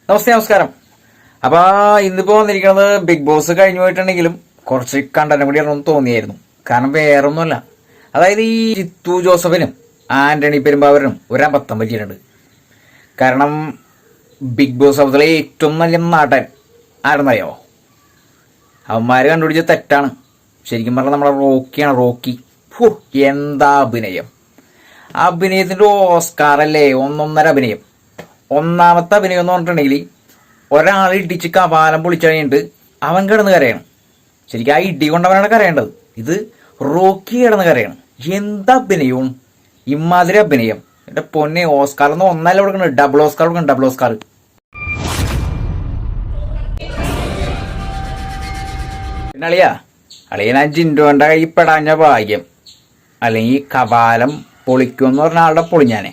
നമസ്കാരം. അപ്പൊ ഇന്നിപ്പോ വന്നിരിക്കുന്നത് ബിഗ് ബോസ് കഴിഞ്ഞു പോയിട്ടുണ്ടെങ്കിലും കുറച്ച് കണ്ടന്റ് കൂടി ഇറങ്ങും തോന്നിയായിരുന്നു. കാരണം വേറൊന്നുമല്ല, അതായത് ഈ ജിത്തു ജോസഫിനും ആന്റണി പെരുമ്പാവൂരിനും ഒരു അബദ്ധം പറ്റിയിട്ടുണ്ട്. കാരണം ബിഗ് ബോസ് ഹൗസിലെ ഏറ്റവും നല്ല നടൻ ആരെന്നറിയാവോ? അവന്മാര് കണ്ടുപിടിച്ച തെറ്റാണ്. ശരിക്കും പറഞ്ഞാൽ നമ്മളെ റോക്കി. എന്താ അഭിനയം! അഭിനയത്തിന്റെ ഓസ്കാറല്ലേ, ഒന്നൊന്നര അഭിനയം. ഒന്നാമത്തെ അഭിനയം എന്ന് പറഞ്ഞിട്ടുണ്ടെങ്കിൽ ഒരാൾ ഇടിച്ച് കപാലം പൊളിച്ചു കഴിഞ്ഞിട്ട് അവൻ കിടന്ന് കരയാണ്. ശരിക്കും ആ ഇടി കൊണ്ടവനാണ് കരയേണ്ടത്. ഇത് റോക്കി കിടന്ന് കരയാണ്. എന്താ അഭിനയവും! ഇമാതിരി അഭിനയം! എന്റെ പൊന്നെ, ഓസ്കാർ എന്ന് ഒന്നല്ല കൊടുക്കണത്, ഡബിൾ ഓസ്കാർ കൊടുക്കണം, ഡബിൾ ഓസ്കാർ. പിന്നെ അളിയ ഞാൻ ജിൻഡോന്റെ കൈ പെടാഞ്ഞ ഭാഗ്യം. അല്ലെങ്കിൽ കപാലം പൊളിക്കുമെന്ന് പറഞ്ഞ ആളുടെ പൊളിഞ്ഞാനെ.